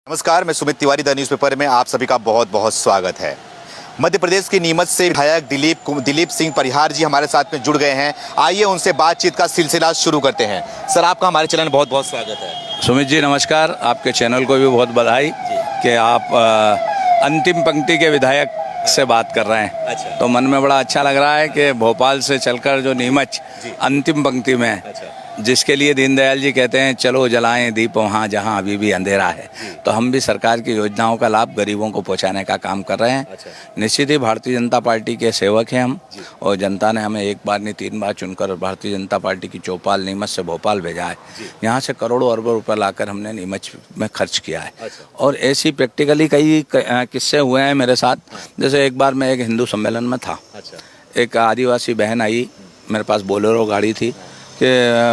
नमस्कार, मैं Sumit Tiwari the newspaper में आप सभी का बहुत बहुत स्वागत है। मध्य प्रदेश के नीमच से विधायक दिलीप सिंह परिहार जी हमारे साथ में जुड़ गए हैं। आइए उनसे बातचीत का सिलसिला शुरू करते हैं। सर, आपका हमारे चैनल में बहुत बहुत स्वागत है। सुमित जी नमस्कार, आपके चैनल को भी बहुत बधाई कि आप अंतिम पंक्ति के विधायक से बात कर रहे हैं। अच्छा। तो मन में बड़ा अच्छा लग रहा है कि भोपाल से चलकर जो नीमच अंतिम पंक्ति में है, अच्छा। जिसके लिए दीनदयाल जी कहते हैं चलो जलाएं दीप वहाँ जहाँ अभी भी अंधेरा है, तो हम भी सरकार की योजनाओं का लाभ गरीबों को पहुँचाने का काम कर रहे हैं। अच्छा। निश्चित ही भारतीय जनता पार्टी के सेवक हैं हम, और जनता ने हमें एक बार नहीं 3 बार चुनकर भारतीय जनता पार्टी की चौपाल नीमच से भोपाल भेजा है। यहाँ से करोड़ों अरबों रुपये लाकर हमने नीमच में खर्च किया है। अच्छा। और ऐसी प्रैक्टिकली कई किस्से हुए हैं मेरे साथ। जैसे एक बार मैं एक हिंदू सम्मेलन में था। अच्छा। एक आदिवासी बहन आई, मेरे पास बोलेरो गाड़ी थी, कि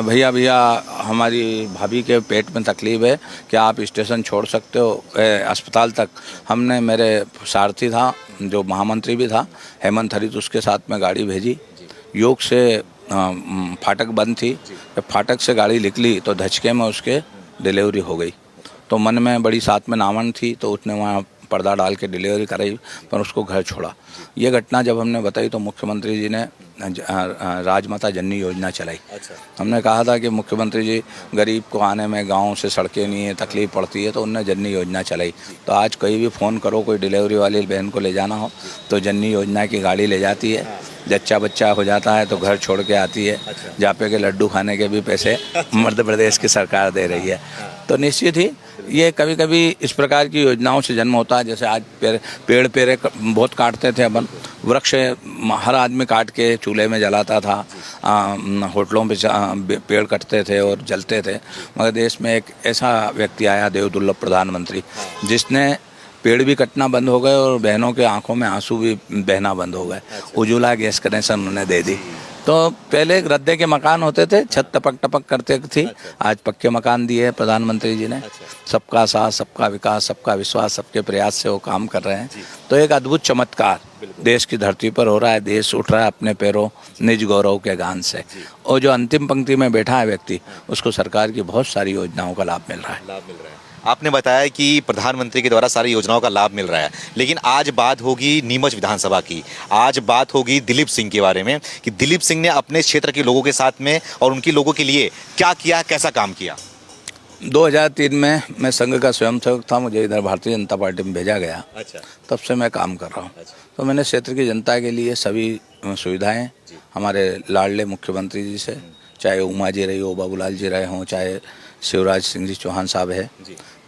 भैया हमारी भाभी के पेट में तकलीफ़ है, क्या आप स्टेशन छोड़ सकते हो अस्पताल तक। हमने, मेरे सारथी था जो महामंत्री भी था हेमंत हरित, उसके साथ में गाड़ी भेजी। योग से फाटक बंद थी, जब फाटक से गाड़ी निकली तो धचके में उसके डिलीवरी हो गई। तो मन में बड़ी साथ में नामन थी, तो उसने वहाँ पर्दा डाल के डिलीवरी कराई, पर उसको घर छोड़ा। ये घटना जब हमने बताई तो मुख्यमंत्री जी ने राजमाता जननी योजना चलाई। अच्छा। हमने कहा था कि मुख्यमंत्री जी, गरीब को आने में गांव से सड़कें नहीं है, तकलीफ़ पड़ती है, तो उनने जननी योजना चलाई। तो आज कहीं भी फ़ोन करो, कोई डिलीवरी वाली बहन को ले जाना हो तो जननी योजना की गाड़ी ले जाती है। जच्चा बच्चा हो जाता है तो घर छोड़ के आती है। जापे के लड्डू खाने के भी पैसे मध्य प्रदेश की सरकार दे रही है। तो निश्चित ही ये कभी कभी इस प्रकार की योजनाओं से जन्म होता है। जैसे आज पेड़ बहुत काटते थे अपन, वृक्ष हर आदमी काट के चूल्हे में जलाता था, होटलों पे पेड़ कटते थे और जलते थे। मगर देश में एक ऐसा व्यक्ति आया, देवदुर्लभ प्रधानमंत्री, जिसने पेड़ भी कटना बंद हो गए और बहनों के आंखों में आंसू भी बहना बंद हो गए। उज्ज्वला गैस कनेक्शन उन्हें दे दी। तो पहले रद्दे के मकान होते थे, छत टपक टपक करते थी, आज पक्के मकान दिए प्रधानमंत्री जी ने। सबका साथ, सबका विकास, सबका विश्वास, सबके प्रयास से वो काम कर रहे हैं। तो एक अद्भुत चमत्कार देश की धरती पर हो रहा है। देश उठ रहा है अपने पैरों, निज गौरव के गान से। और जो अंतिम पंक्ति में बैठा है व्यक्ति, उसको सरकार की बहुत सारी योजनाओं का लाभ मिल रहा है। आपने बताया कि प्रधानमंत्री के द्वारा सारी योजनाओं का लाभ मिल रहा है, लेकिन आज बात होगी नीमच विधानसभा की। आज बात होगी दिलीप सिंह के बारे में कि दिलीप सिंह ने अपने क्षेत्र के लोगों के साथ में और उनकी लोगों के लिए क्या किया, कैसा काम किया। 2003 में मैं संघ का स्वयंसेवक था, मुझे इधर भारतीय जनता पार्टी में भेजा गया। अच्छा। तब से मैं काम कर रहा हूँ। अच्छा। तो मैंने क्षेत्र की जनता के लिए सभी सुविधाएं हमारे लाडले मुख्यमंत्री जी से, चाहे उमा जी रही हो, बाबूलाल जी रहे हों, चाहे शिवराज सिंह जी चौहान साहब है,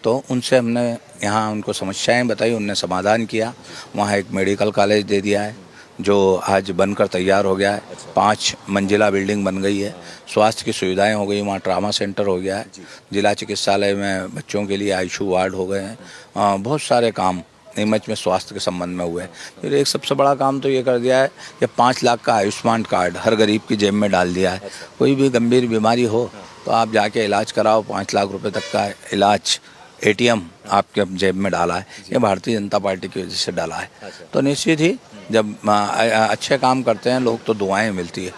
तो उनसे हमने यहाँ उनको समस्याएं बताई, उनने समाधान किया। वहाँ एक मेडिकल कॉलेज दे दिया है जो आज बनकर तैयार हो गया है। 5 मंजिला बिल्डिंग बन गई है। स्वास्थ्य की सुविधाएं हो गई, वहाँ ट्रामा सेंटर हो गया है। जिला चिकित्सालय में बच्चों के लिए आईसीयू वार्ड हो गए हैं। बहुत सारे काम नीमच में स्वास्थ्य के संबंध में हुए। फिर एक सबसे बड़ा काम तो ये कर दिया है कि 5 लाख का आयुष्मान कार्ड हर गरीब की जेब में डाल दिया है। कोई भी गंभीर बीमारी हो तो आप जाके इलाज कराओ, 5 लाख रुपए तक का इलाज एटीएम आपके जेब में डाला है। ये भारतीय जनता पार्टी की वजह से डाला है। तो निश्चित ही जब अच्छे काम करते हैं लोग तो दुआएं मिलती है,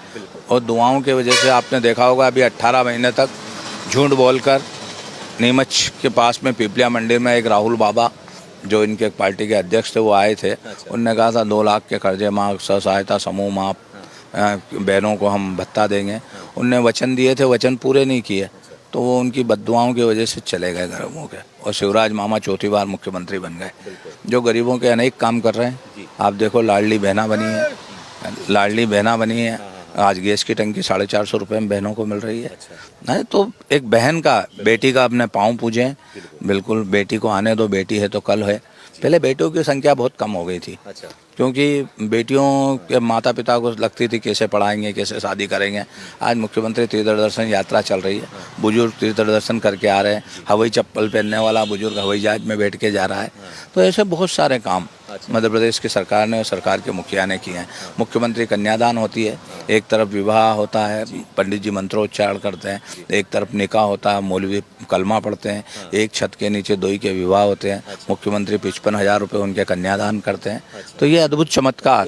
और दुआओं की वजह से आपने देखा होगा अभी 18 महीने तक झूठ बोलकर नीमच के पास में पिपलिया मंदिर में एक राहुल बाबा, जो इनके पार्टी के अध्यक्ष थे, वो आए थे। उनने कहा था 2 लाख के कर्जे माफ, स्व सहायता समूह माफ, बहनों को हम भत्ता देंगे। उनने वचन दिए थे, वचन पूरे नहीं किए, तो वो उनकी बद्दुआओं की वजह से चले गए गरीबों के। और शिवराज मामा चौथी बार मुख्यमंत्री बन गए, जो गरीबों के अनेक काम कर रहे हैं। आप देखो, लाडली बहना बनी है। आज गैस की टंकी 450 रुपये में बहनों को मिल रही है। नहीं तो एक बहन का, बेटी का अपने पाँव पूजें। बिल्कुल, बेटी को आने दो, बेटी है तो कल है। पहले बेटियों की संख्या बहुत कम हो गई थी। अच्छा। क्योंकि बेटियों के माता पिता को लगती थी कैसे पढ़ाएंगे, कैसे शादी करेंगे। आज मुख्यमंत्री तीर्थ दर्शन यात्रा चल रही है, बुजुर्ग तीर्थ दर्शन करके आ रहे हैं। हवाई चप्पल पहनने वाला बुजुर्ग हवाई जहाज में बैठ के जा रहा है। तो ऐसे बहुत सारे काम मध्य प्रदेश की सरकार ने और सरकार के मुखिया ने किए हैं। मुख्यमंत्री कन्यादान होती है, एक तरफ विवाह होता है, पंडित जी मंत्रोच्चारण करते हैं, एक तरफ निकाह होता है, मौलवी कलमा पढ़ते हैं, एक छत के नीचे 2 के विवाह होते हैं। मुख्यमंत्री 55,000 रुपये उनके कन्यादान करते हैं। तो ये अद्भुत चमत्कार,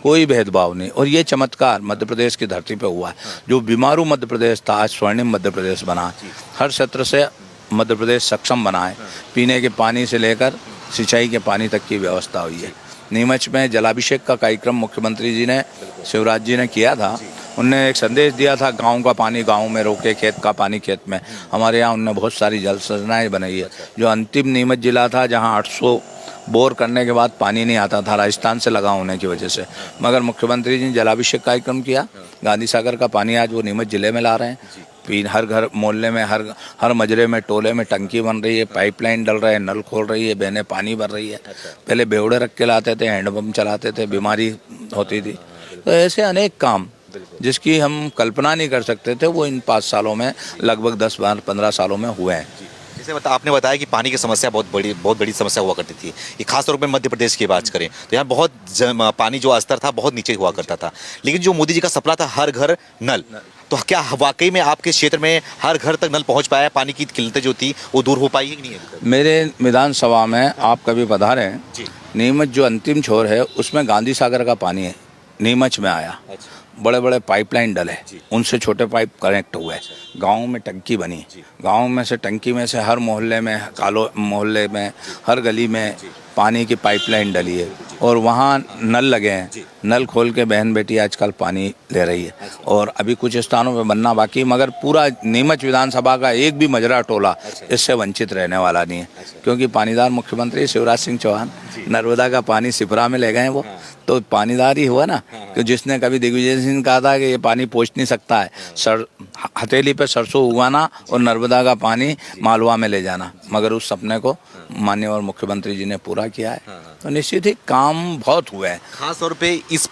कोई भेदभाव नहीं। और ये चमत्कार मध्य प्रदेश की धरती पे हुआ है। जो बीमारू मध्य प्रदेश था, आज स्वर्णिम मध्य प्रदेश बना। हर क्षेत्र से मध्य प्रदेश सक्षम बना है। पीने के पानी से लेकर सिंचाई के पानी तक की व्यवस्था हुई है। नीमच में जलाभिषेक का कार्यक्रम मुख्यमंत्री जी ने, शिवराज जी ने किया था। उनने एक संदेश दिया था, गांव का पानी गांव में रोके, खेत का पानी खेत में। हमारे यहाँ उनने बहुत सारी जल योजनाएं बनाई है। जो अंतिम नीमच जिला था जहाँ 800 बोर करने के बाद पानी नहीं आता था, राजस्थान से लगा होने की वजह से, मगर मुख्यमंत्री जी ने जलाभिषेक कार्यक्रम किया। गांधी सागर का पानी आज वो नीमच जिले में ला रहे हैं। हर घर मोहल्ले में, हर मजरे में, टोले में टंकी बन रही है, पाइपलाइन डल रहा है, नल खोल रही है, बहनें पानी भर रही है। पहले बेवड़े रख के लाते थे, हैंडपम्प चलाते थे, बीमारी होती थी। तो ऐसे अनेक काम जिसकी हम कल्पना नहीं कर सकते थे, वो इन 5 सालों में, लगभग 10-15 सालों में हुए हैं। जैसे आपने बताया कि पानी की समस्या बहुत बड़ी समस्या हुआ करती थी। ये खास तौर पे मध्य प्रदेश की बात करें तो यहाँ बहुत पानी जो स्तर था बहुत नीचे हुआ करता था। लेकिन जो मोदी जी का सपना था हर घर नल, तो क्या वाकई में आपके क्षेत्र में हर घर तक नल पहुंच पाया? पानी की किल्लतें जो थी वो दूर हो पाई है कि नहीं है? मेरे विधानसभा में आप कभी पधारे हैं? नीमच जो अंतिम छोर है उसमें गांधी सागर का पानी है, नीमच में आया। बड़े बड़े पाइपलाइन डले, उनसे छोटे पाइप कनेक्ट हुए, गांव में टंकी बनी। गांव में से टंकी में से हर मोहल्ले में, मोहल्ले में, हर गली में पानी की पाइपलाइन डली है और वहाँ नल लगे हैं। नल खोल के बहन बेटी आजकल पानी ले रही है। और अभी कुछ स्थानों पे बनना बाकी, मगर पूरा नीमच विधानसभा का एक भी मजरा टोला इससे वंचित रहने वाला नहीं है, क्योंकि पानीदार मुख्यमंत्री शिवराज सिंह चौहान नर्मदा का पानी सिपरा में ले गए। वो तो पानीदार ही हुआ ना, कि जिसने कभी दिग्विजय सिंह कहा था कि ये पानी पहुँच नहीं सकता है, हथेली पे सरसों उगाना और नर्मदा का पानी मालवा में ले जाना, मगर उस सपने को माननीय मुख्यमंत्री जी ने पूरा किया है। तो निश्चित ही काम बहुत हुए हैं। खास तौर पे इस